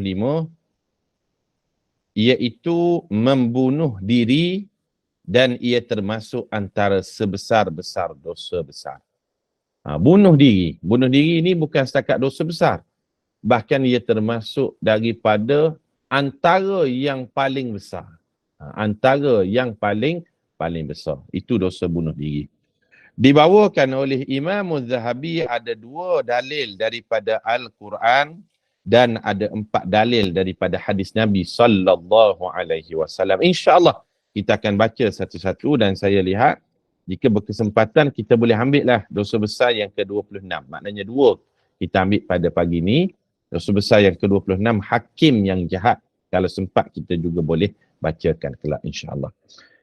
kelima, iaitu membunuh diri dan ia termasuk antara sebesar-besar dosa besar. Bunuh diri. Bunuh diri ini bukan setakat dosa besar. Bahkan ia termasuk daripada antara yang paling besar. Antara yang paling besar. Itu dosa bunuh diri. Dibawakan oleh Imam Az-Zahabi ada 2 dalil daripada Al-Quran dan ada 4 dalil daripada hadis Nabi sallallahu alaihi wasallam. Insya-Allah kita akan baca satu-satu dan saya lihat jika berkesempatan kita boleh ambil lah dosa besar yang ke-26. Maknanya 2 kita ambil pada pagi ni. Dosa besar yang ke-26 hakim yang jahat. Kalau sempat kita juga boleh bacakan kelak insya-Allah.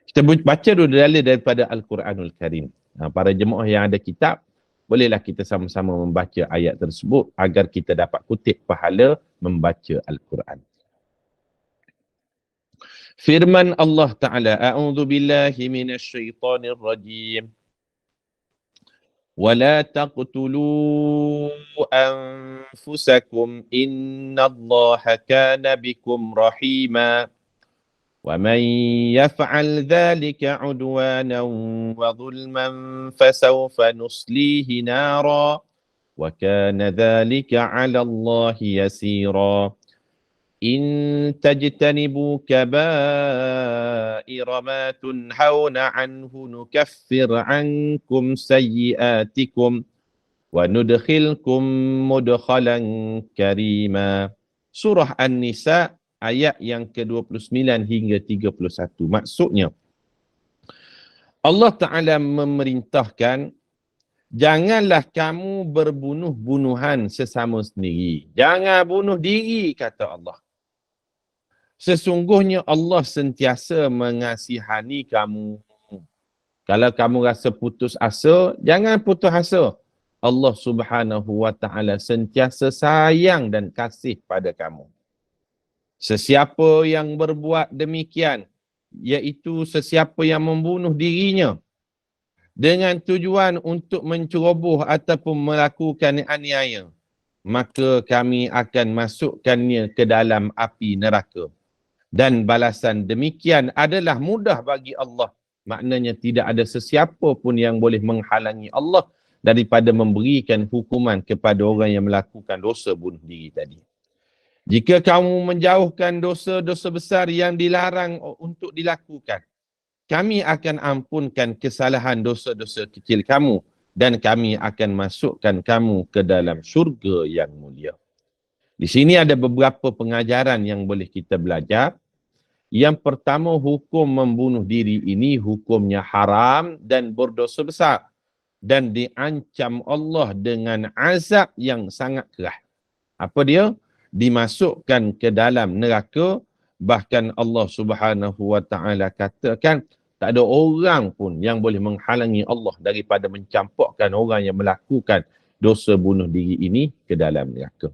Kita baca dulu dalil daripada Al-Quranul Karim. Para jemaah yang ada kitab, bolehlah kita sama-sama membaca ayat tersebut agar kita dapat kutip pahala membaca Al-Quran. Firman Allah Ta'ala, A'udhu billahi minasyaitanir rajim. وَلَا تَقْتُلُوا أَنفُسَكُمْ إِنَّ اللَّهَ كَانَ بِكُمْ رَحِيمًا وَمَنْ يَفْعَلْ ذَلِكَ عُدْوَانًا وَظُلْمًا فَسَوْفَ نُصْلِيهِ نَارًا وَكَانَ ذَلِكَ عَلَى اللَّهِ يَسِيرًا إِن تَجْتَنِبُوا كَبَائِرَ مَا تُنْهَوْنَ عَنْهُ نُكَفِّرْ عَنْكُمْ سَيِّئَاتِكُمْ وَنُدْخِلْكُمْ مُدْخَلًا كَرِيمًا. Surah An-Nisa ayat yang ke-29 hingga 31. Maksudnya, Allah Ta'ala memerintahkan, janganlah kamu berbunuh-bunuhan sesama sendiri. Jangan bunuh diri, kata Allah. Sesungguhnya Allah sentiasa mengasihani kamu. Kalau kamu rasa putus asa, jangan putus asa. Allah Subhanahu wa Ta'ala sentiasa sayang dan kasih pada kamu. Sesiapa yang berbuat demikian, iaitu sesiapa yang membunuh dirinya dengan tujuan untuk menceroboh ataupun melakukan aniaya, maka kami akan masukkannya ke dalam api neraka. Dan balasan demikian adalah mudah bagi Allah. Maknanya tidak ada sesiapa pun yang boleh menghalangi Allah daripada memberikan hukuman kepada orang yang melakukan dosa bunuh diri tadi. Jika kamu menjauhkan dosa-dosa besar yang dilarang untuk dilakukan, kami akan ampunkan kesalahan dosa-dosa kecil kamu dan kami akan masukkan kamu ke dalam syurga yang mulia. Di sini ada beberapa pengajaran yang boleh kita belajar. Yang pertama, hukum membunuh diri ini hukumnya haram dan berdosa besar dan diancam Allah dengan azab yang sangat keras. Apa dia? Dimasukkan ke dalam neraka. Bahkan Allah Subhanahu wa Ta'ala katakan tak ada orang pun yang boleh menghalangi Allah daripada mencampakkan orang yang melakukan dosa bunuh diri ini ke dalam neraka.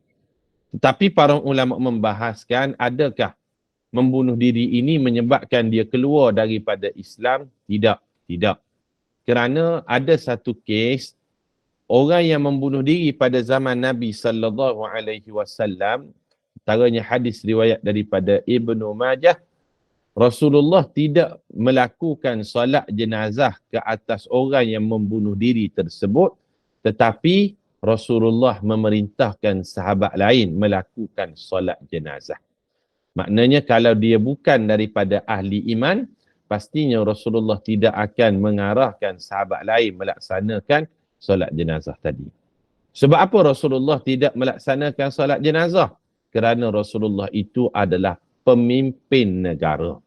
Tetapi para ulama membahaskan, adakah membunuh diri ini menyebabkan dia keluar daripada Islam? Tidak. Kerana ada satu kes orang yang membunuh diri pada zaman Nabi sallallahu alaihi wasallam, antaranya hadis riwayat daripada Ibnu Majah, Rasulullah tidak melakukan solat jenazah ke atas orang yang membunuh diri tersebut, tetapi Rasulullah memerintahkan sahabat lain melakukan solat jenazah. Maknanya kalau dia bukan daripada ahli iman, pastinya Rasulullah tidak akan mengarahkan sahabat lain melaksanakan solat jenazah tadi. Sebab apa Rasulullah tidak melaksanakan solat jenazah? Kerana Rasulullah itu adalah pemimpin negara.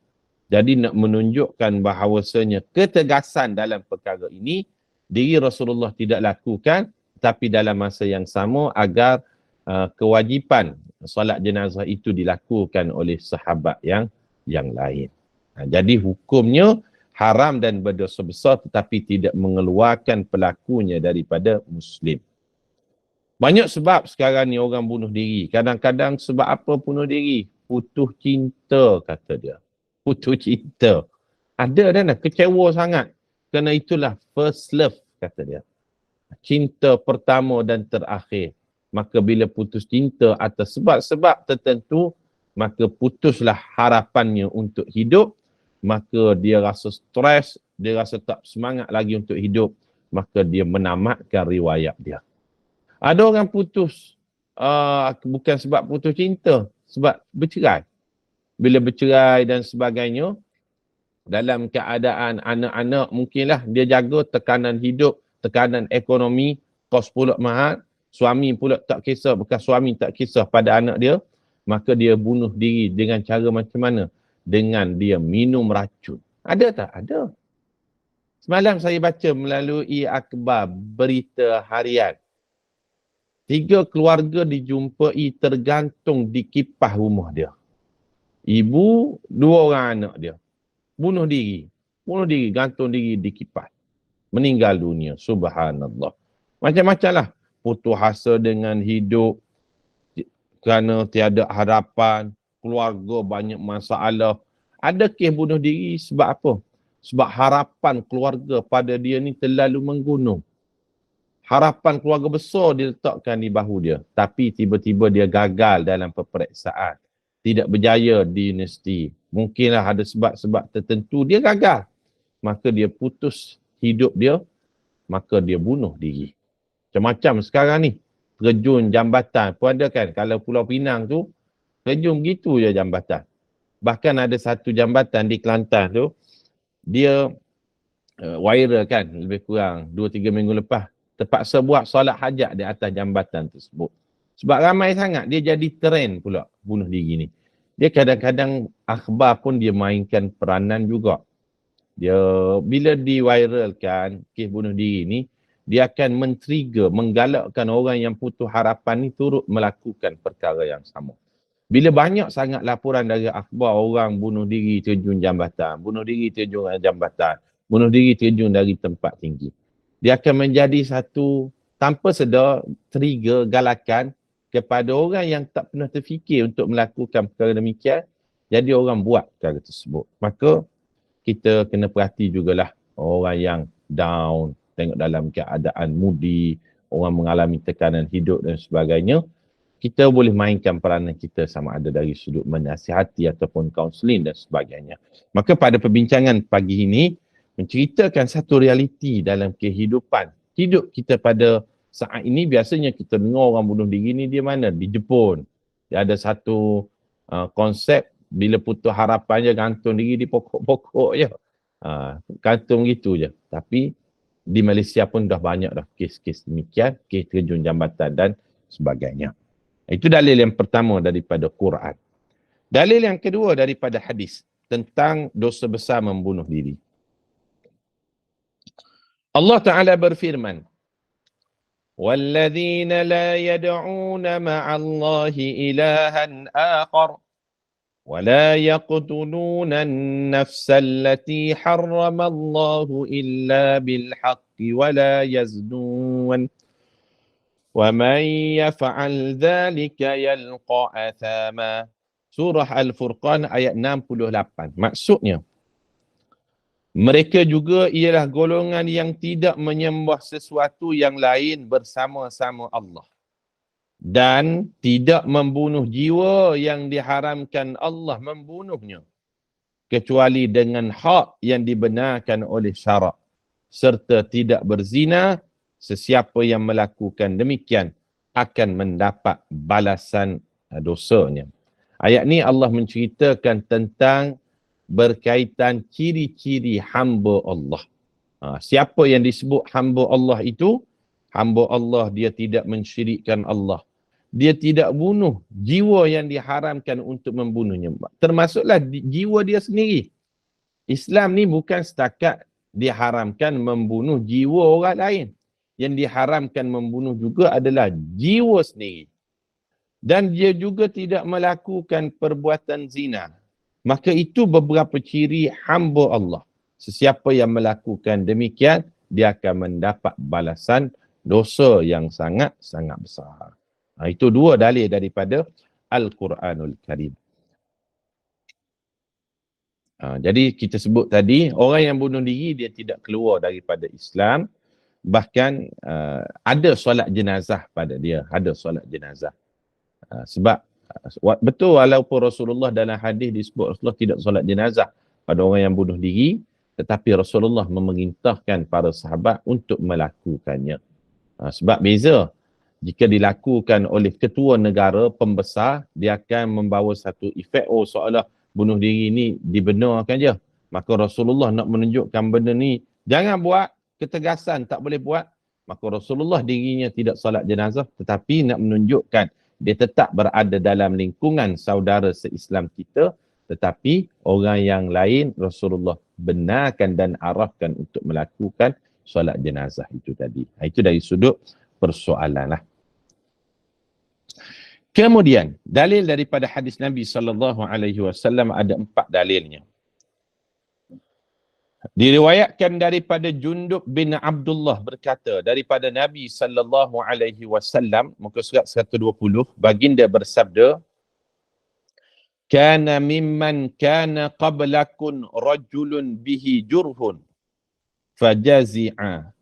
Jadi nak menunjukkan bahawasanya ketegasan dalam perkara ini, diri Rasulullah tidak lakukan, tapi dalam masa yang sama agar kewajipan solat jenazah itu dilakukan oleh sahabat yang lain. Jadi hukumnya haram dan berdosa besar tetapi tidak mengeluarkan pelakunya daripada Muslim. Banyak sebab sekarang ni orang bunuh diri. Kadang-kadang sebab apa bunuh diri? Putus cinta, kata dia. Putus cinta. Ada dan kecewa sangat. Kerana itulah first love, kata dia. Cinta pertama dan terakhir. maka bila putus cinta atas sebab-sebab tertentu, maka putuslah harapannya untuk hidup, maka dia rasa stres, dia rasa tak semangat lagi untuk hidup, maka dia menamatkan riwayat dia. Ada orang putus bukan sebab putus cinta, sebab bercerai. Bila bercerai dan sebagainya, dalam keadaan anak-anak mungkinlah dia jaga tekanan hidup, tekanan ekonomi, kos pula mahal, suami pula tak kisah, bekas suami tak kisah pada anak dia, maka dia bunuh diri dengan cara macam mana? Dengan dia minum racun. Ada tak? Ada. Semalam saya baca melalui akhbar berita harian. 3 keluarga dijumpai tergantung di kipas rumah dia. Ibu, 2 orang anak dia. Bunuh diri, gantung diri di kipas. Meninggal dunia, subhanallah. Macam-macam lah. Putus asa dengan hidup, kerana tiada harapan, keluarga banyak masalah. Ada kes bunuh diri sebab apa? Sebab harapan keluarga pada dia ni terlalu menggunung. Harapan keluarga besar diletakkan di bahu dia. Tapi tiba-tiba dia gagal dalam peperiksaan. Tidak berjaya di universiti. Mungkinlah ada sebab-sebab tertentu dia gagal. Maka dia putus hidup dia. Maka dia bunuh diri. Macam-macam sekarang ni. Terjun jambatan. Pun ada kan. Kalau Pulau Pinang tu, terjun begitu je jambatan. Bahkan ada satu jambatan di Kelantan tu. Dia viral kan. Lebih kurang 2-3 minggu lepas. Terpaksa buat solat hajat di atas jambatan tersebut. Sebab ramai sangat, dia jadi trend pula bunuh diri ni. Dia kadang-kadang akhbar pun dia mainkan peranan juga. Dia bila diviralkan kes bunuh diri ni, dia akan men-trigger, menggalakkan orang yang putus harapan ni turut melakukan perkara yang sama. Bila banyak sangat laporan dari akhbar orang bunuh diri terjun jambatan, bunuh diri terjun jambatan, bunuh diri terjun dari tempat tinggi. Dia akan menjadi satu tanpa sedar trigger galakan kepada orang yang tak pernah terfikir untuk melakukan perkara demikian. Jadi orang buat perkara tersebut. Maka kita kena perhati jugalah orang yang down, tengok dalam keadaan moody, orang mengalami tekanan hidup dan sebagainya. Kita boleh mainkan peranan kita sama ada dari sudut menasihati ataupun kaunseling dan sebagainya. Maka pada perbincangan pagi ini, menceritakan satu realiti dalam kehidupan. Hidup kita pada saat ini biasanya kita dengar orang bunuh diri ni dia mana? Di Jepun. Dia ada satu konsep bila putus harapan je gantung diri di pokok-pokok je. Gantung gitu je. Tapi di Malaysia pun dah banyak dah kes-kes demikian, kes terjun jambatan dan sebagainya. Itu dalil yang pertama daripada Quran. Dalil yang kedua daripada hadis tentang dosa besar membunuh diri. Allah Ta'ala berfirman, وَالَّذِينَ لَا يَدْعُونَ مَعَ اللَّهِ إِلَهًا آخَرَ وَلَا يَقْتُلُونَ النَّفْسَ الَّتِي حَرَّمَ اللَّهُ إِلَّا بِالْحَقِّ وَلَا يَزْنُونَ وَمَنْ يَفْعَلْ ذَلِكَ يَلْقَى أَثَامًا. Surah Al-Furqan ayat 68. Maksudnya, mereka juga ialah golongan yang tidak menyembah sesuatu yang lain bersama-sama Allah. Dan tidak membunuh jiwa yang diharamkan Allah membunuhnya. Kecuali dengan hak yang dibenarkan oleh syarak. Serta tidak berzina, sesiapa yang melakukan demikian akan mendapat balasan dosanya. Ayat ni Allah menceritakan tentang berkaitan ciri-ciri hamba Allah. Siapa yang disebut hamba Allah itu? Hamba Allah dia tidak mensyirikkan Allah. Dia tidak bunuh jiwa yang diharamkan untuk membunuhnya. Termasuklah jiwa dia sendiri. Islam ni bukan setakat diharamkan membunuh jiwa orang lain. Yang diharamkan membunuh juga adalah jiwa sendiri. Dan dia juga tidak melakukan perbuatan zina. Maka itu beberapa ciri hamba Allah. Sesiapa yang melakukan demikian, dia akan mendapat balasan dosa yang sangat-sangat besar. Itu dua dalil daripada Al-Quranul Karim. Jadi kita sebut tadi, orang yang bunuh diri dia tidak keluar daripada Islam. bahkan ada solat jenazah pada dia, ada solat jenazah. Sebab betul walaupun Rasulullah dalam hadis disebut Rasulullah tidak solat jenazah pada orang yang bunuh diri, tetapi Rasulullah memerintahkan para sahabat untuk melakukannya. Sebab beza, jika dilakukan oleh ketua negara pembesar, dia akan membawa satu efek, seolah bunuh diri ni dibenarkan je. Maka Rasulullah nak menunjukkan benda ni, jangan buat, ketegasan tak boleh buat. Maka Rasulullah dirinya tidak solat jenazah, tetapi nak menunjukkan dia tetap berada dalam lingkungan saudara se-Islam kita, tetapi orang yang lain Rasulullah benarkan dan arahkan untuk melakukan solat jenazah itu tadi. Itu dari sudut persoalan lah. Kemudian, dalil daripada hadis Nabi SAW ada 4 dalilnya. Diriwayatkan daripada Jundub bin Abdullah berkata, daripada Nabi SAW, muka surat 120, baginda bersabda, Kana mimman kana qablakum rajulun bihi jurhun, fajazi'a,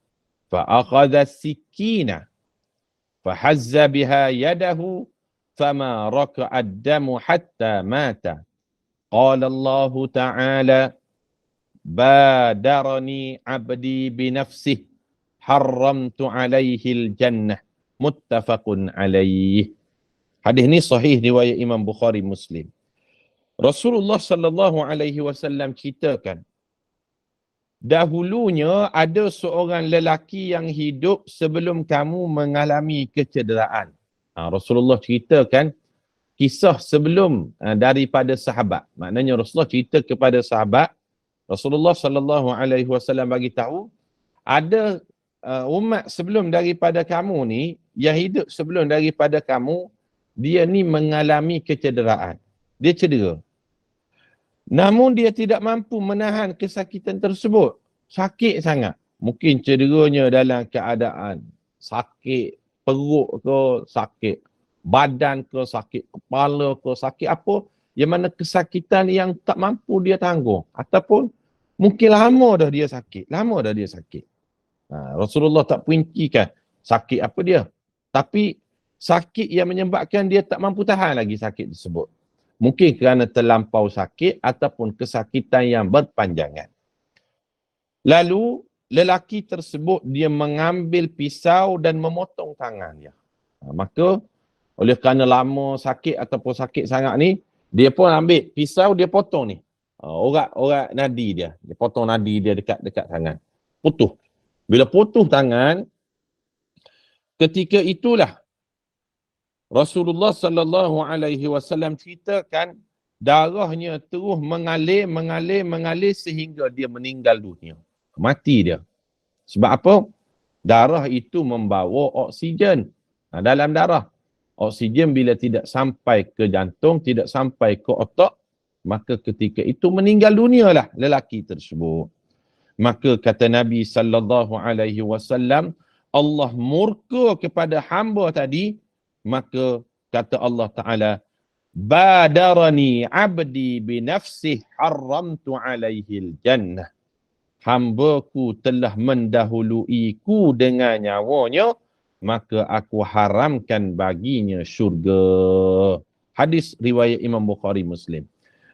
fa'akhadha sikina, fahazza biha yadahu, fama raka'ad damu hatta mata. Qala Allah Ta'ala, Badarani abdi binafsih, haramtu alaihil jannah, muttafaqun alaih. Hadis ni sahih riwayat Imam Bukhari Muslim. Rasulullah SAW ceritakan, dahulunya ada seorang lelaki yang hidup sebelum kamu mengalami kecederaan. Rasulullah ceritakan kisah sebelum daripada sahabat. Maknanya Rasulullah cerita kepada sahabat, Rasulullah SAW bagi tahu ada umat sebelum daripada kamu ni, yang hidup sebelum daripada kamu, dia ni mengalami kecederaan. Dia cedera. Namun dia tidak mampu menahan kesakitan tersebut. Sakit sangat. Mungkin cederanya dalam keadaan sakit perut ke, sakit badan ke, sakit kepala ke, sakit apa, yang mana kesakitan yang tak mampu dia tanggung. Ataupun mungkin lama dah dia sakit. Rasulullah tak perincikan sakit apa dia. Tapi sakit yang menyebabkan dia tak mampu tahan lagi sakit tersebut. Mungkin kerana terlampau sakit ataupun kesakitan yang berpanjangan. Lalu lelaki tersebut dia mengambil pisau dan memotong tangannya. Maka oleh kerana lama sakit ataupun sakit sangat ni, dia pun ambil pisau, dia potong ni. Orang nadi dia. Dia potong nadi dia dekat tangan. Putus. Bila putus tangan, ketika itulah Rasulullah SAW ceritakan darahnya terus mengalir sehingga dia meninggal dunia. Mati dia. Sebab apa? Darah itu membawa oksigen dalam darah. Oksigen bila tidak sampai ke jantung, tidak sampai ke otak, maka ketika itu meninggal dunialah lelaki tersebut. Maka kata Nabi SAW, Allah murka kepada hamba tadi, maka kata Allah Ta'ala, Badarani abdi binafsih haramtu alaihil jannah. Hambaku telah mendahuluiku dengan nyawanya, maka aku haramkan baginya syurga. Hadis riwayat Imam Bukhari Muslim.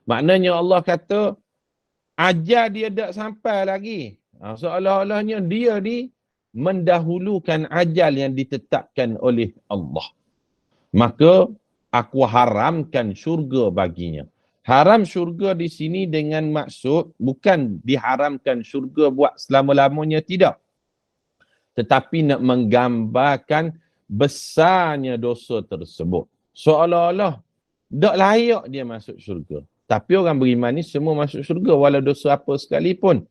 Maknanya Allah kata, ajal dia tak sampai lagi. Seolah-olahnya dia ni mendahulukan ajal yang ditetapkan oleh Allah. Maka aku haramkan syurga baginya. Haram syurga di sini dengan maksud bukan diharamkan syurga buat selama-lamanya, tidak. Tetapi nak menggambarkan besarnya dosa tersebut. Seolah-olah tak layak dia masuk syurga. Tapi orang beriman ni semua masuk syurga walau dosa apa sekalipun.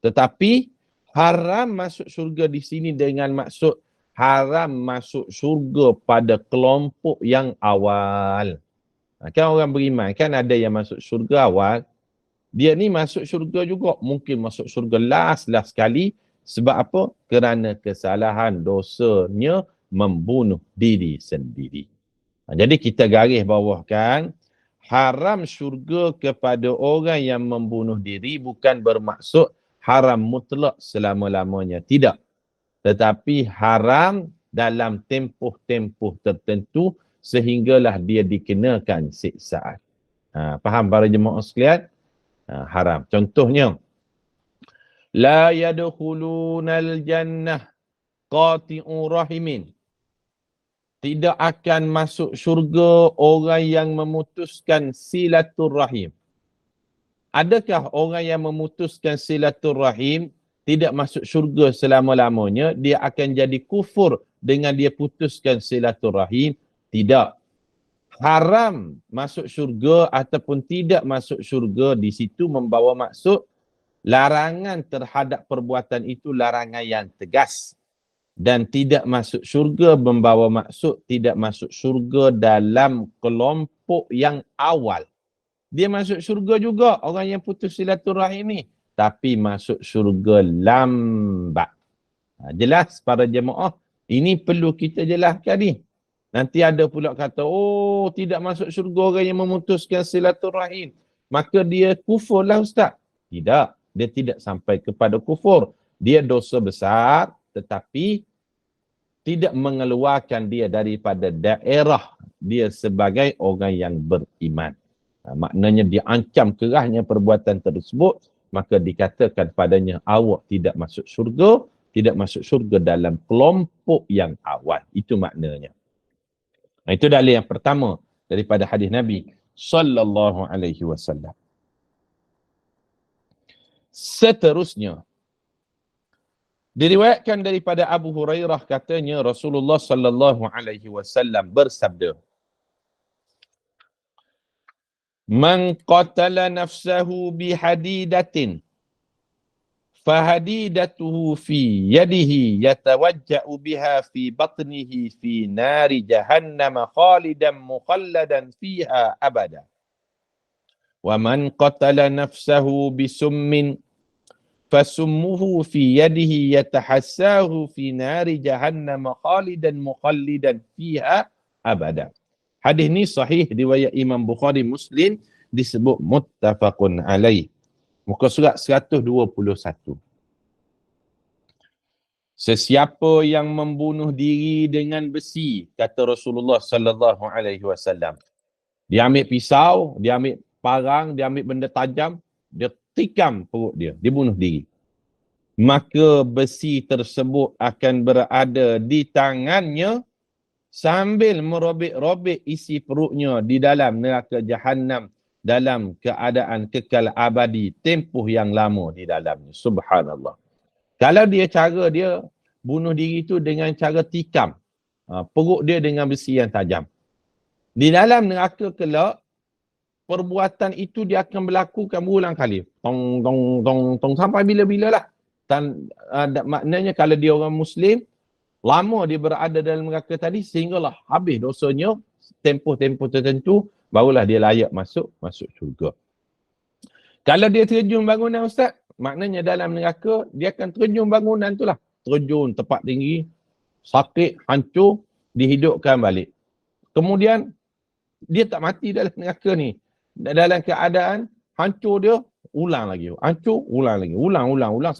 Tetapi haram masuk syurga di sini dengan maksud haram masuk syurga pada kelompok yang awal. Kan orang beriman kan ada yang masuk syurga awal. Dia ni masuk syurga juga. Mungkin masuk syurga last sekali. Sebab apa? Kerana kesalahan dosanya membunuh diri sendiri. Jadi kita garis bawahkan, haram syurga kepada orang yang membunuh diri bukan bermaksud haram mutlak selama-lamanya. Tidak. tetapi haram dalam tempoh-tempoh tertentu sehinggalah dia dikenakan siksaan. Faham para jemaah sekalian? Haram. Contohnya, la yadkhulunal jannah qati'u rahimin. Tidak akan masuk syurga orang yang memutuskan silaturrahim. Adakah orang yang memutuskan silaturrahim tidak masuk syurga selama-lamanya? Dia akan jadi kufur dengan dia putuskan silaturrahim? Tidak. Haram masuk syurga ataupun tidak masuk syurga di situ membawa maksud larangan terhadap perbuatan itu larangan yang tegas. Dan tidak masuk syurga membawa maksud tidak masuk syurga dalam kelompok yang awal. Dia masuk syurga juga orang yang putus silaturahim ni. Tapi masuk syurga lambat. Jelas para jemaah? Ini perlu kita jelaskan ni. Nanti ada pula kata, oh tidak masuk syurga orang yang memutuskan silaturahim. Maka dia kufur lah Ustaz. Tidak. Dia tidak sampai kepada kufur. Dia dosa besar tetapi tidak mengeluarkan dia daripada daerah dia sebagai orang yang beriman. Maknanya diancam kerasnya perbuatan tersebut, maka dikatakan padanya awak tidak masuk syurga, tidak masuk syurga dalam kelompok yang awal. Itu maknanya. Itu dalil yang pertama daripada hadis Nabi sallallahu alaihi wasallam. Seterusnya, diriwayatkan daripada Abu Hurairah katanya Rasulullah sallallahu alaihi wasallam bersabda, "Man qatala nafsahu bihadidatin fahadidatuhu fi yadihi yatawajja'u biha fi batnihi fi nari jahannam khalidan mukhalladan fiha abada. Wa man qatala nafsahu bisummin fasummuhu fi yadihi yatahassahu fi nari jahannam khalidan mukhalladan fiha abada." Hadis ni sahih riwayat Imam Bukhari Muslim, disebut muttafaqun alaih. Muka surat 121. Sesiapa yang membunuh diri dengan besi, kata Rasulullah sallallahu alaihi wasallam. Dia ambil pisau, dia ambil parang, dia ambil benda tajam, dia tikam perut dia, dia bunuh diri. Maka besi tersebut akan berada di tangannya sambil merobek-robek isi perutnya di dalam neraka Jahannam dalam keadaan kekal abadi tempoh yang lama di dalamnya. Subhanallah. Kalau dia cara dia bunuh diri itu dengan cara tikam perut dia dengan besi yang tajam. Di dalam neraka kelak, perbuatan itu dia akan berlakukan berulang kali. Tong tong tong tong sampai bila-bila lah. Maknanya kalau dia orang Muslim, lama dia berada dalam neraka tadi sehinggalah habis dosanya, tempoh-tempoh tertentu, barulah dia layak masuk syurga. Kalau dia terjun bangunan Ustaz, maknanya dalam neraka dia akan terjun bangunan tu lah. Terjun tempat tinggi, sakit, hancur, dihidupkan balik. Kemudian dia tak mati dalam neraka ni. Dalam keadaan hancur dia, ulang lagi. Hancur, ulang lagi. Ulang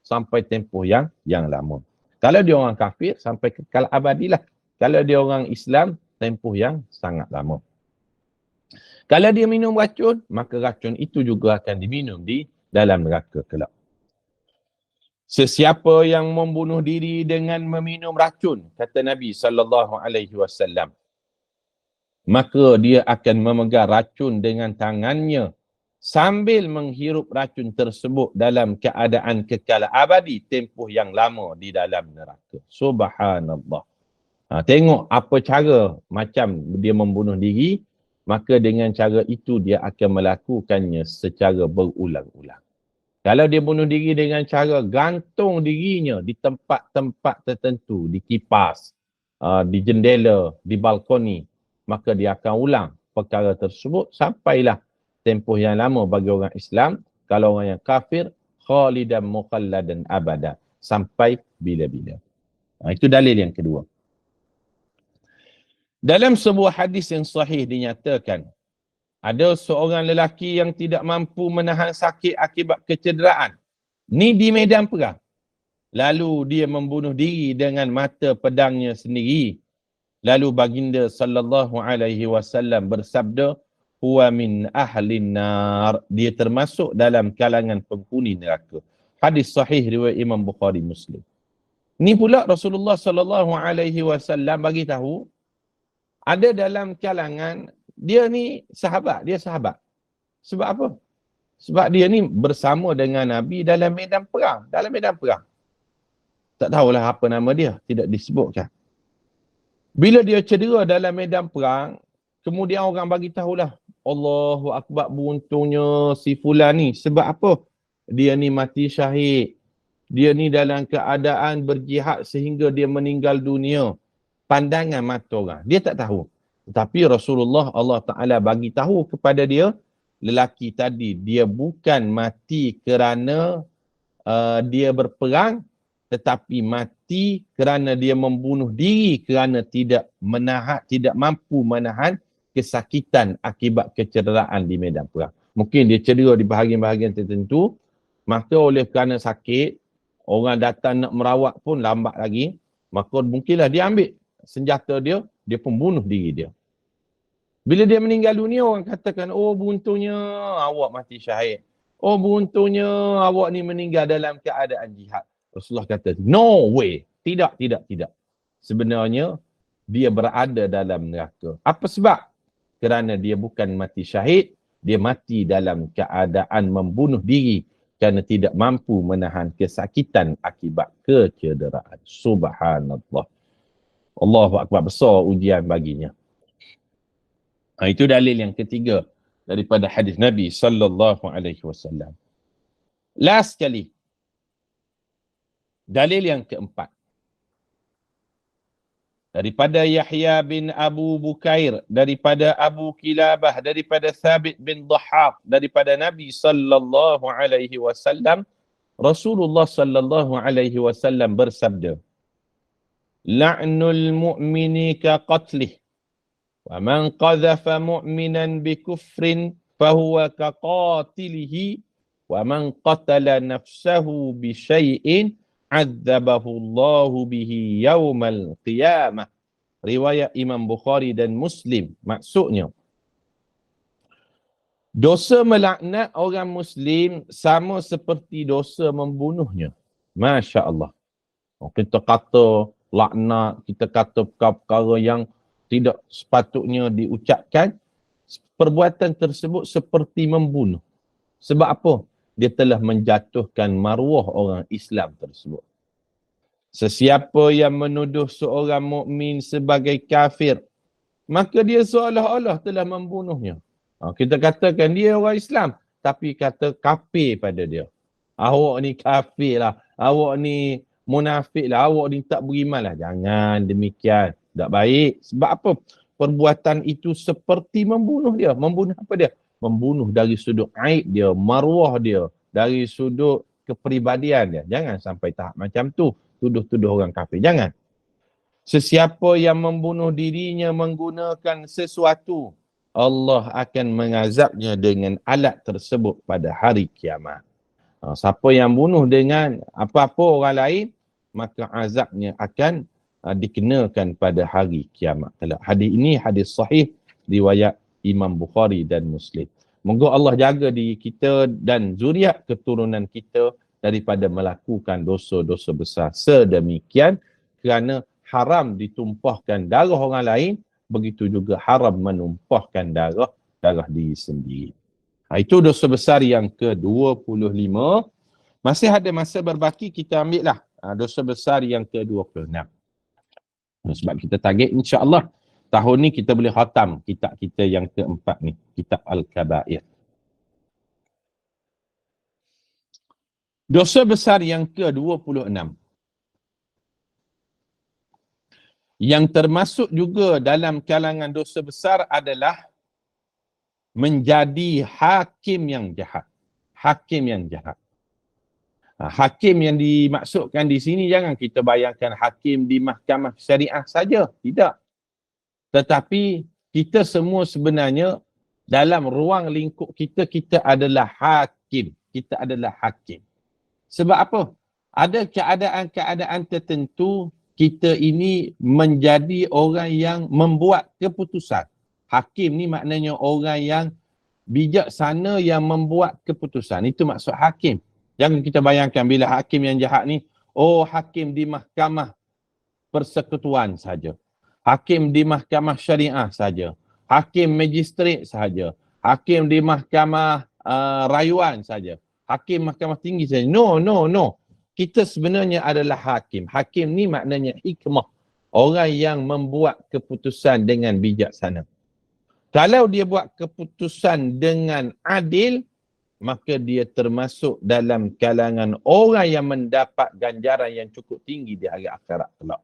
sampai tempoh yang lama. Kalau dia orang kafir, sampai kekal abadilah. Kalau dia orang Islam, tempoh yang sangat lama. Kalau dia minum racun, maka racun itu juga akan diminum di dalam neraka kelak. Sesiapa yang membunuh diri dengan meminum racun, kata Nabi SAW, maka dia akan memegang racun dengan tangannya sambil menghirup racun tersebut dalam keadaan kekal abadi tempoh yang lama di dalam neraka. Subhanallah. Tengok apa cara macam dia membunuh diri, maka dengan cara itu dia akan melakukannya secara berulang-ulang. Kalau dia bunuh diri dengan cara gantung dirinya di tempat-tempat tertentu, di kipas, di jendela, di balkoni, maka dia akan ulang perkara tersebut sampailah tempoh yang lama bagi orang Islam. Kalau orang yang kafir, khalidan mukhalladan abada, sampai bila-bila. Itu dalil yang kedua. Dalam sebuah hadis yang sahih dinyatakan, ada seorang lelaki yang tidak mampu menahan sakit akibat kecederaan. Ni di medan perang. lalu dia membunuh diri dengan mata pedangnya sendiri. Lalu baginda sallallahu alaihi wasallam bersabda, huwa min ahlin nar, dia termasuk dalam kalangan penghuni neraka. Hadis sahih riwayat Imam Bukhari Muslim. Ni pula Rasulullah sallallahu alaihi wasallam bagi tahu ada dalam kalangan dia ni sahabat, dia sahabat. Sebab apa? Sebab dia ni bersama dengan Nabi dalam medan perang, Tak tahulah apa nama dia, tidak disebutkan. Bila dia cedera dalam medan perang, kemudian orang bagi tahulah, Allahu Akbar, beruntungnya si fulan ni. Sebab apa? Dia ni mati syahid. Dia ni dalam keadaan berjihad sehingga dia meninggal dunia. Pandangan mata orang. Dia tak tahu. Tetapi Rasulullah Allah Ta'ala bagi tahu kepada dia, lelaki tadi, dia bukan mati kerana dia berperang, tetapi mati kerana dia membunuh diri kerana tidak mampu menahan kesakitan akibat kecederaan di medan perang. Mungkin dia cedera di bahagian-bahagian tertentu, maka oleh kerana sakit, orang datang nak merawat pun lambat lagi, maka mungkinlah dia ambil senjata dia, dia pun bunuh diri dia. Bila dia meninggal dunia, orang katakan, oh beruntungnya awak mati syahid. Oh beruntungnya awak ni meninggal dalam keadaan jihad. Rasulullah kata, no way. Tidak. Sebenarnya, dia berada dalam neraka. Apa sebab? Kerana dia bukan mati syahid, dia mati dalam keadaan membunuh diri kerana tidak mampu menahan kesakitan akibat kecederaan. Subhanallah. Allahu Akbar, besar ujian baginya. Itu dalil yang ketiga daripada hadis Nabi sallallahu alaihi wasallam. Last sekali. Dalil yang keempat. Daripada Yahya bin Abu Bukair, daripada Abu Kilabah, daripada Thabit bin Dhahhak, daripada Nabi sallallahu alaihi wasallam, Rasulullah sallallahu alaihi wasallam bersabda, la'nul mu'mini ka qatlih, wa man qadhafa mu'minan bi kufrin fahuwa ka qatilihi, wa man qatala nafsahu bi syai'in adzabahu Allahu bihi yaumal qiyamah. Riwayat Imam Bukhari dan Muslim. Maksudnya, dosa melaknat orang Muslim sama seperti dosa membunuhnya. Masya Allah. Kita kata laknat, kita kata perkara yang tidak sepatutnya diucapkan, perbuatan tersebut seperti membunuh. Sebab apa? Dia telah menjatuhkan maruah orang Islam tersebut. Sesiapa yang menuduh seorang mukmin sebagai kafir, maka dia seolah-olah telah membunuhnya. Kita katakan dia orang Islam, tapi kata kafir pada dia. Awak ni kafir lah, awak ni munafik lah, awak ni tak beriman lah. Jangan demikian, tak baik. Sebab apa? Perbuatan itu seperti membunuh dia. Membunuh apa dia? Membunuh dari sudut aib dia, maruah dia, dari sudut kepribadian dia. Jangan sampai tahap macam tu, tuduh-tuduh orang kafir. Jangan. Sesiapa yang membunuh dirinya menggunakan sesuatu, Allah akan mengazabnya dengan alat tersebut pada hari kiamat. Siapa yang bunuh dengan apa-apa orang lain, maka azabnya akan dikenakan pada hari kiamat. Hadis ini hadis sahih riwayat Imam Bukhari dan Muslim. Moga Allah jaga diri kita dan zuriat keturunan kita daripada melakukan dosa-dosa besar sedemikian, kerana haram ditumpahkan darah orang lain, begitu juga haram menumpahkan darah diri sendiri. Itu dosa besar yang ke-25. Masih ada masa berbaki, kita ambil lah dosa besar yang ke-26. Sebab kita target insya-Allah tahun ni kita boleh khatam kitab kita yang keempat ni, kitab Al-Kabair. Dosa besar yang ke-26. Yang termasuk juga dalam kalangan dosa besar adalah menjadi hakim yang jahat. Hakim yang jahat. Hakim yang dimaksudkan di sini, jangan kita bayangkan hakim di mahkamah syariah saja. Tidak. Tetapi kita semua sebenarnya dalam ruang lingkup kita, kita adalah hakim. Kita adalah hakim. Sebab apa? Ada keadaan-keadaan tertentu kita ini menjadi orang yang membuat keputusan. Hakim ni maknanya orang yang bijaksana yang membuat keputusan. Itu maksud hakim. Jangan kita bayangkan bila hakim yang jahat ni, oh hakim di mahkamah persekutuan saja. Hakim di mahkamah syariah saja. Hakim magistrat saja. Hakim di mahkamah rayuan saja. Hakim mahkamah tinggi saja. No. Kita sebenarnya adalah hakim. Hakim ni maknanya hikmah. Orang yang membuat keputusan dengan bijaksana. Kalau dia buat keputusan dengan adil, maka dia termasuk dalam kalangan orang yang mendapat ganjaran yang cukup tinggi di hari akhirat kelak.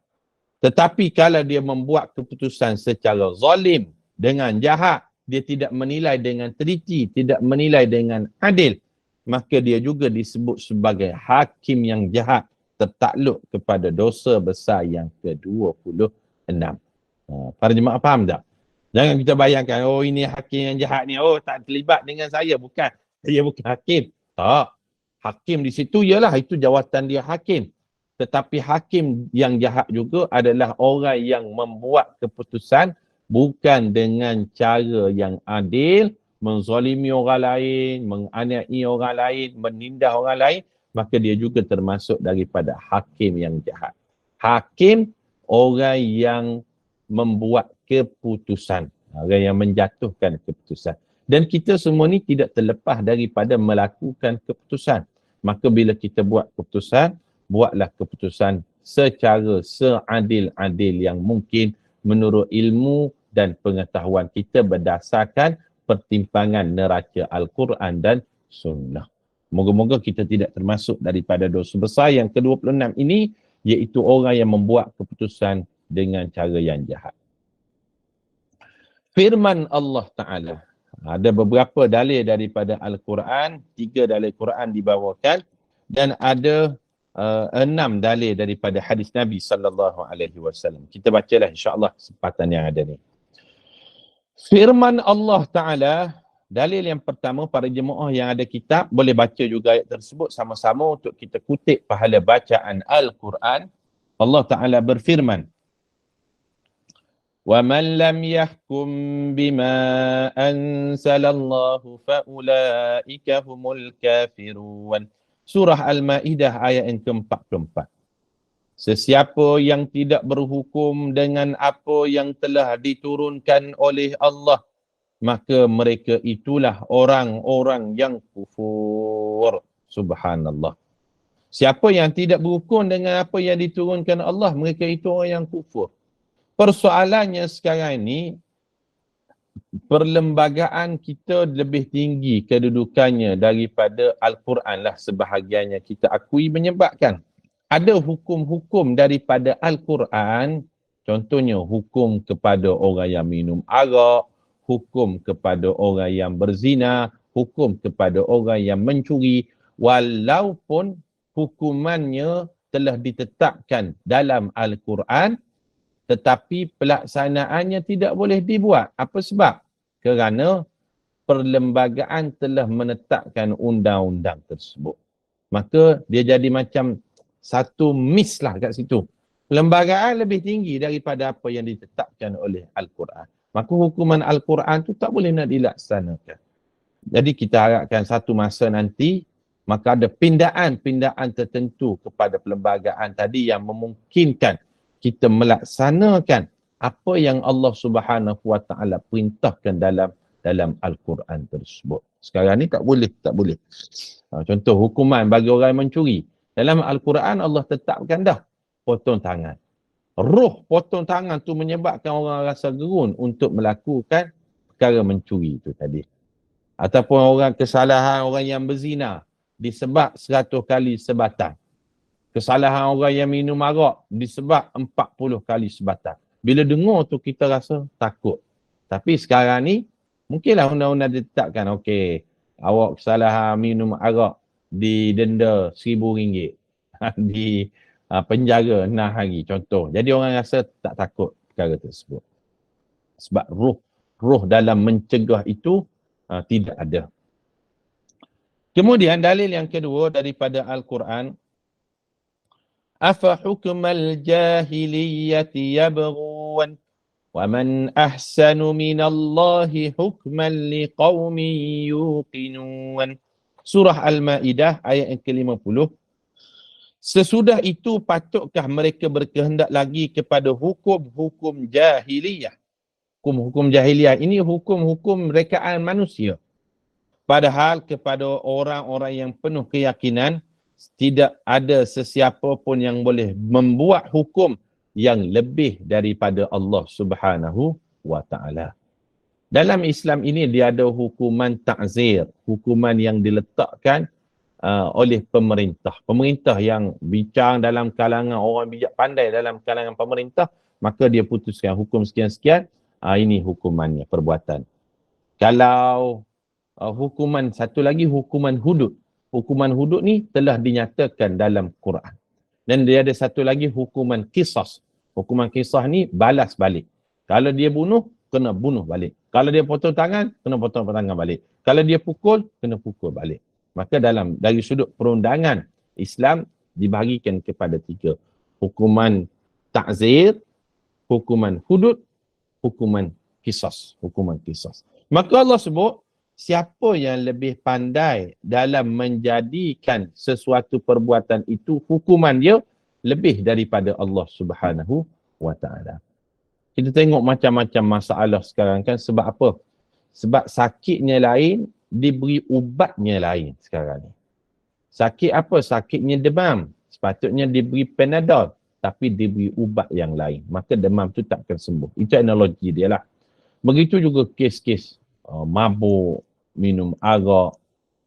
Tetapi kalau dia membuat keputusan secara zalim, dengan jahat, dia tidak menilai dengan teliti, tidak menilai dengan adil, maka dia juga disebut sebagai hakim yang jahat, tertakluk kepada dosa besar yang ke-26. Para jemaah faham tak? Jangan kita bayangkan, oh ini hakim yang jahat ni, oh tak terlibat dengan saya. Bukan, saya bukan hakim. Tak. Hakim di situ ialah, itu jawatan dia hakim. Tetapi hakim yang jahat juga adalah orang yang membuat keputusan bukan dengan cara yang adil, menzalimi orang lain, menganiaya orang lain, menindas orang lain, maka dia juga termasuk daripada hakim yang jahat. Hakim, orang yang membuat keputusan, orang yang menjatuhkan keputusan. Dan kita semua ni tidak terlepas daripada melakukan keputusan. Maka bila kita buat keputusan, buatlah keputusan secara seadil-adil yang mungkin menurut ilmu dan pengetahuan kita berdasarkan pertimbangan neraca Al-Quran dan Sunnah. Moga-moga kita tidak termasuk daripada dosa besar yang ke-26 ini, iaitu orang yang membuat keputusan dengan cara yang jahat. Firman Allah Ta'ala. Ada beberapa dalil daripada Al-Quran, 3 dalil Quran dibawakan, dan ada 6 dalil daripada hadis Nabi SAW. Kita bacalah insya-Allah kesempatan yang ada ni. Firman Allah Ta'ala, dalil yang pertama, para jemaah yang ada kitab boleh baca juga ayat tersebut sama-sama untuk kita kutip pahala bacaan Al-Quran. Allah Ta'ala berfirman, وَمَنْ لَمْ يَحْكُمْ بِمَا أَنْزَلَ اللَّهُ فَأُولَٰئِكَ هُمُ الْكَافِرُونَ. Surah Al-Ma'idah ayat yang ke-44. Sesiapa yang tidak berhukum dengan apa yang telah diturunkan oleh Allah, maka mereka itulah orang-orang yang kufur. Subhanallah. Siapa yang tidak berhukum dengan apa yang diturunkan Allah, mereka itu orang yang kufur. Persoalannya sekarang ini, perlembagaan kita lebih tinggi kedudukannya daripada Al-Quran lah sebahagiannya kita akui, menyebabkan ada hukum-hukum daripada Al-Quran, contohnya hukum kepada orang yang minum arak, hukum kepada orang yang berzina, hukum kepada orang yang mencuri, walaupun hukumannya telah ditetapkan dalam Al-Quran, tetapi pelaksanaannya tidak boleh dibuat. Apa sebab? Kerana perlembagaan telah menetapkan undang-undang tersebut. Maka dia jadi macam satu miss lah kat situ. Perlembagaan lebih tinggi daripada apa yang ditetapkan oleh Al-Quran. Maka hukuman Al-Quran tu tak boleh nak dilaksanakan. Jadi kita harapkan satu masa nanti, maka ada pindaan-pindaan tertentu kepada perlembagaan tadi yang memungkinkan kita melaksanakan apa yang Allah Subhanahu Wa Taala perintahkan dalam Al-Quran tersebut. Sekarang ni tak boleh. Contoh hukuman bagi orang yang mencuri. Dalam Al-Quran Allah tetapkan dah potong tangan. Roh potong tangan tu menyebabkan orang rasa gerun untuk melakukan perkara mencuri itu tadi. Ataupun orang kesalahan orang yang berzina disebab 100 kali sebatang. Kesalahan orang yang minum arak disebab 40 kali sebatang. Bila dengar tu kita rasa takut. Tapi sekarang ni mungkinlah undang-undang ditetapkan, okey, awak kesalahan minum arak didenda RM1,000, di penjara 6 hari contoh. Jadi orang rasa tak takut perkara tersebut. Sebab roh dalam mencegah itu tidak ada. Kemudian dalil yang kedua daripada Al-Quran, Afa hukmal jahiliyyati yabghun wa man ahsanu minallahi hukman liqaumin yuqinun. Surah Al-Maidah ayat yang ke-50. Sesudah itu patutkah mereka berkehendak lagi kepada hukum-hukum jahiliyah? Hukum-hukum jahiliyah ini hukum-hukum rekaan manusia. Padahal kepada orang-orang yang penuh keyakinan, tidak ada sesiapa pun yang boleh membuat hukum yang lebih daripada Allah Subhanahu wa ta'ala. Dalam Islam ini dia ada hukuman ta'zir, hukuman yang diletakkan oleh pemerintah. Pemerintah yang bincang dalam kalangan orang bijak pandai dalam kalangan pemerintah, maka dia putuskan hukum sekian-sekian, ini hukumannya, perbuatan. Kalau hukuman satu lagi, hukuman hudud. Hukuman hudud ni telah dinyatakan dalam Quran. Dan dia ada satu lagi hukuman qisas. Hukuman qisas ni balas balik. Kalau dia bunuh, kena bunuh balik. Kalau dia potong tangan, kena potong tangan balik. Kalau dia pukul, kena pukul balik. Maka dari sudut perundangan Islam dibahagikan kepada 3. Hukuman ta'zir, hukuman hudud, hukuman qisas. Hukuman qisas. Maka Allah sebut, siapa yang lebih pandai dalam menjadikan sesuatu perbuatan itu, hukuman dia lebih daripada Allah Subhanahu wa ta'ala. Kita tengok macam-macam masalah sekarang kan. Sebab apa? Sebab sakitnya lain, diberi ubatnya lain sekarang ni. Sakit apa? Sakitnya demam. Sepatutnya diberi Panadol, tapi diberi ubat yang lain. Maka demam tu takkan sembuh. Itu analogi dia lah. Begitu juga kes-kes mabuk, minum arak,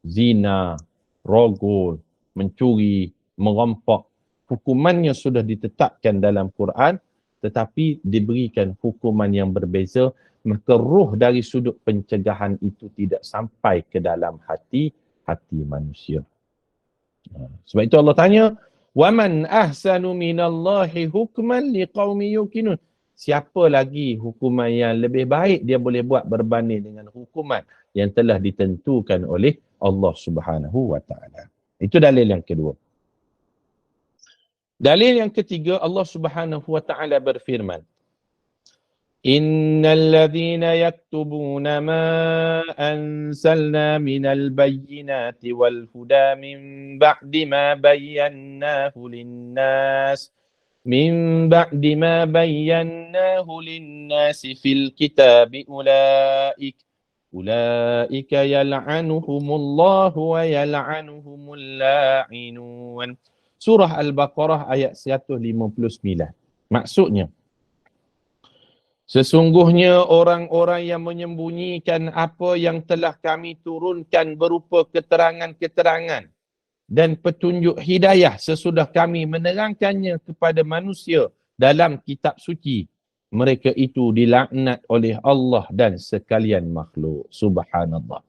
zina, rogol, mencuri, merompak. Hukumannya sudah ditetapkan dalam Quran, tetapi diberikan hukuman yang berbeza. Maka roh dari sudut pencegahan itu tidak sampai ke dalam hati manusia. Sebab itu Allah tanya, "Waman ahsanu minallahi hukman liqaumin yuqinun." Siapa lagi hukuman yang lebih baik dia boleh buat berbanding dengan hukuman yang telah ditentukan oleh Allah Subhanahu wa ta'ala. Itu dalil yang kedua. Dalil yang ketiga, Allah Subhanahu wa ta'ala berfirman, Innal ladhina yaktubuna ma anzalna minal bayyinati wal huda min ba'di ma bayyannahu linnas fil kitabi ulaika yal'anuhumullahu wa yal'anuhumul la'inun. Surah Al-Baqarah ayat 159. Maksudnya, sesungguhnya orang-orang yang menyembunyikan apa yang telah kami turunkan berupa keterangan-keterangan dan petunjuk hidayah sesudah kami menerangkannya kepada manusia dalam kitab suci, mereka itu dilaknat oleh Allah dan sekalian makhluk. Subhanallah.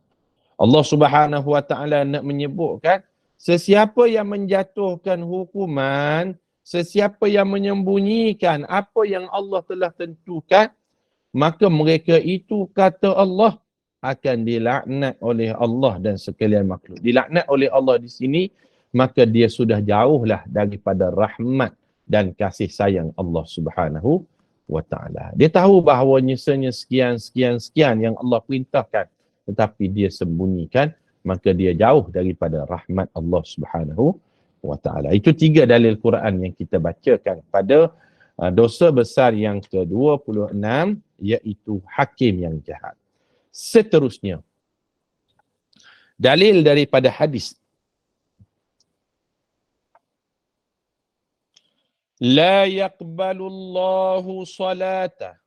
Allah Subhanahu wa ta'ala nak menyebutkan, sesiapa yang menjatuhkan hukuman, sesiapa yang menyembunyikan apa yang Allah telah tentukan, maka mereka itu, kata Allah, akan dilaknat oleh Allah dan sekalian makhluk. Dilaknat oleh Allah di sini, maka dia sudah jauhlah daripada rahmat dan kasih sayang Allah Subhanahu wa ta'ala. Dia tahu bahawa nyesanya sekian yang Allah perintahkan, tetapi dia sembunyikan, maka dia jauh daripada rahmat Allah Subhanahu wa ta'ala. Itu 3 dalil Quran yang kita bacakan pada dosa besar yang ke-26, iaitu hakim yang jahat. Seterusnya, dalil daripada hadis. La yaqbalu Allahu salata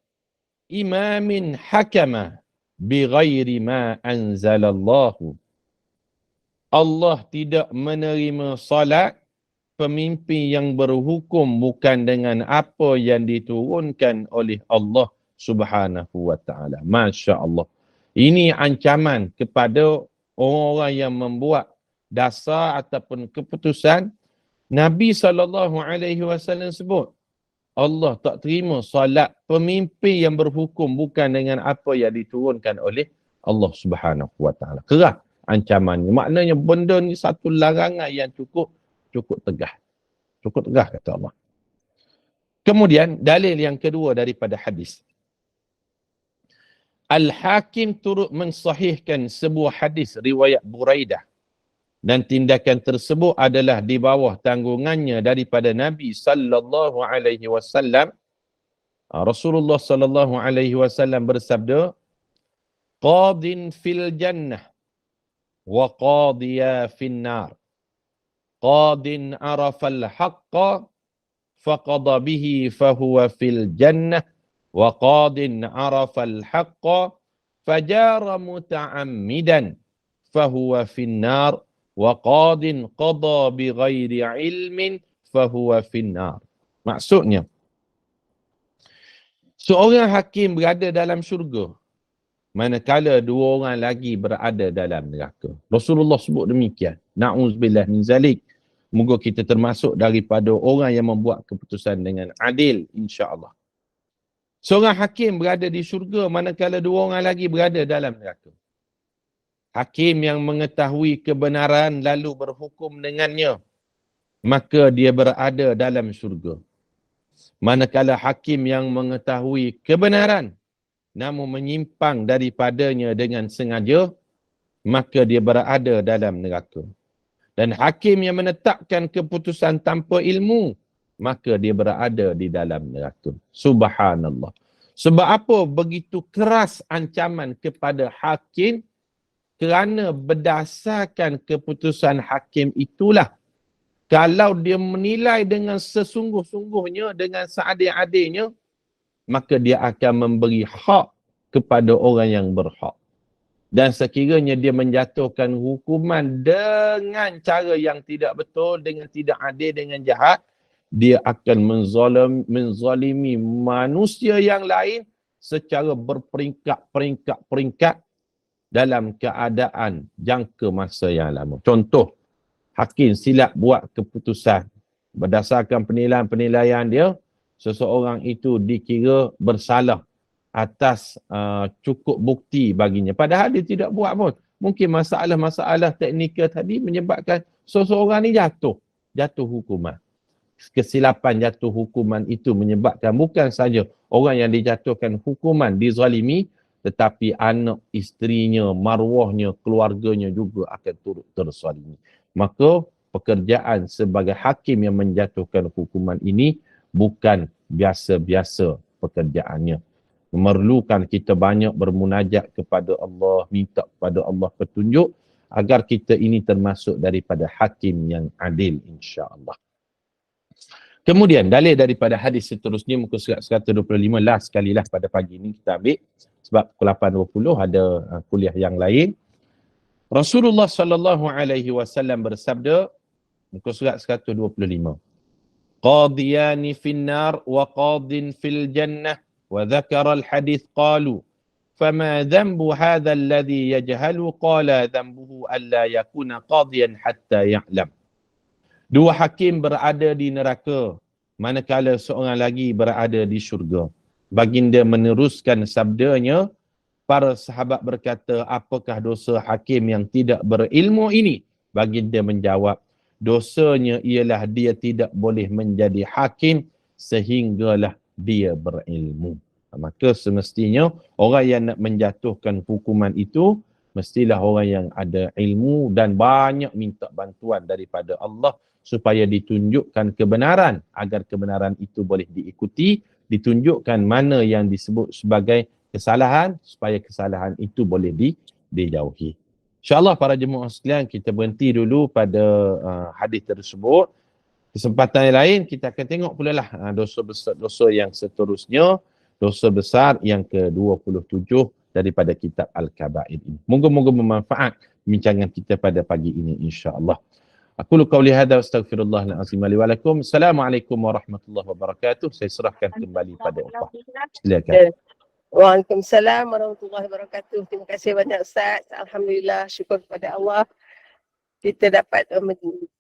imamin hakama bighairi ma anzalallahu. Allah tidak menerima salat pemimpin yang berhukum bukan dengan apa yang diturunkan oleh Allah Subhanahu wa ta'ala. Masya Allah. Ini ancaman kepada orang-orang yang membuat dasar ataupun keputusan. Nabi SAW sebut, Allah tak terima salat pemimpin yang berhukum bukan dengan apa yang diturunkan oleh Allah Subhanahu wa ta'ala. Keras ancamannya. Maknanya benda ni satu larangan yang cukup tegas. Cukup tegas kata Allah. Kemudian dalil yang kedua daripada hadis. Al-Hakim turut mensahihkan sebuah hadis riwayat Buraidah. Dan tindakan tersebut adalah di bawah tanggungannya daripada Nabi sallallahu alaihi wasallam. Rasulullah sallallahu alaihi wasallam bersabda, "Qadin fil jannah wa qadiya fin nar. Qadin arafal haqqa faqada bihi fahuwa fil jannah wa qadin arafal haqqa fajara muta'ammidan fahuwa fin nar wa qadin qada bighairi ilmin fahuwa fin nar." Maksudnya, seorang hakim berada dalam syurga manakala dua orang lagi berada dalam neraka. Rasulullah sebut demikian. Na'udzubillah min zalik. Moga kita termasuk daripada orang yang membuat keputusan dengan adil, insya-Allah. Seorang hakim berada di syurga manakala dua orang lagi berada dalam neraka. Hakim yang mengetahui kebenaran lalu berhukum dengannya, maka dia berada dalam syurga. Manakala hakim yang mengetahui kebenaran namun menyimpang daripadanya dengan sengaja, maka dia berada dalam neraka. Dan hakim yang menetapkan keputusan tanpa ilmu, maka dia berada di dalam neraka. Subhanallah. Sebab apa begitu keras ancaman kepada hakim? Kerana berdasarkan keputusan hakim itulah, kalau dia menilai dengan sesungguh-sungguhnya, dengan seadil-adilnya, maka dia akan memberi hak kepada orang yang berhak. Dan sekiranya dia menjatuhkan hukuman dengan cara yang tidak betul, dengan tidak adil, dengan jahat, dia akan menzalimi manusia yang lain secara berperingkat-peringkat dalam keadaan jangka masa yang lama. Contoh, hakim silap buat keputusan. Berdasarkan penilaian dia, seseorang itu dikira bersalah atas cukup bukti baginya. Padahal dia tidak buat pun. Mungkin masalah-masalah teknikal tadi menyebabkan seseorang ni jatuh hukuman. Kesilapan jatuh hukuman itu menyebabkan bukan saja orang yang dijatuhkan hukuman dizalimi, tetapi anak isterinya, maruahnya, keluarganya juga akan turut terzalimi. Maka pekerjaan sebagai hakim yang menjatuhkan hukuman ini bukan biasa-biasa pekerjaannya. Memerlukan kita banyak bermunajat kepada Allah, minta kepada Allah petunjuk agar kita ini termasuk daripada hakim yang adil, insya-Allah. Kemudian dalil daripada hadis seterusnya muka surat 125, last sekali lah pada pagi ini kita ambil sebab pukul 8.20 ada kuliah yang lain. Rasulullah sallallahu alaihi wasallam bersabda, muka surat 125, qadiyani finnar wa qadin fil jannah wa dzakara al hadith qalu fama dhanbu hadha alladhi yajhalu qala dhanbuhu alla yakuna qadiyan hatta ya'lam. Dua hakim berada di neraka manakala seorang lagi berada di syurga. Baginda meneruskan sabdanya, para sahabat berkata, apakah dosa hakim yang tidak berilmu ini? Baginda menjawab, dosanya ialah dia tidak boleh menjadi hakim sehinggalah dia berilmu. Maka semestinya orang yang nak menjatuhkan hukuman itu mestilah orang yang ada ilmu dan banyak minta bantuan daripada Allah supaya ditunjukkan kebenaran agar kebenaran itu boleh diikuti, ditunjukkan mana yang disebut sebagai kesalahan supaya kesalahan itu boleh dijauhi. InsyaAllah para jemaah sekalian, kita berhenti dulu pada hadis tersebut. Kesempatan yang lain kita akan tengok pula lah dosa besar, dosa yang seterusnya, dosa besar yang ke-27 daripada kitab Al-Kabair ini. Moga-moga bermanfaat bincangan kita pada pagi ini, insya-Allah. Aku qauli hadza wa astaghfirullahal azim li wa lakum. Assalamualaikum warahmatullahi wabarakatuh. Saya serahkan kembali pada Upah. Silakan. Waalaikumsalam warahmatullahi wabarakatuh. Terima kasih banyak Ustaz. Alhamdulillah, syukur kepada Allah. Kita dapat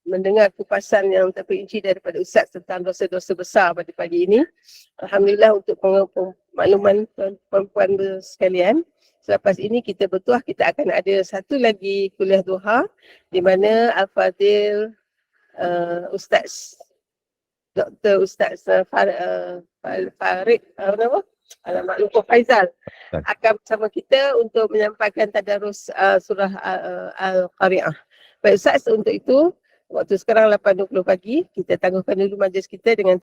mendengar kupasan yang terperinci daripada Ustaz tentang dosa-dosa besar pada pagi ini. Alhamdulillah untuk makluman perempuan sekalian. Selepas ini kita bertuah, kita akan ada satu lagi kuliah duha di mana Al-Fadil Ustaz Dr. Ustaz Farid, nama? Alamak, lupa, Faizal akan bersama kita untuk menyampaikan tadarus surah Al-Qari'ah. Baik Ustaz, untuk itu waktu sekarang 8.20 pagi, kita tangguhkan dulu majlis kita dengan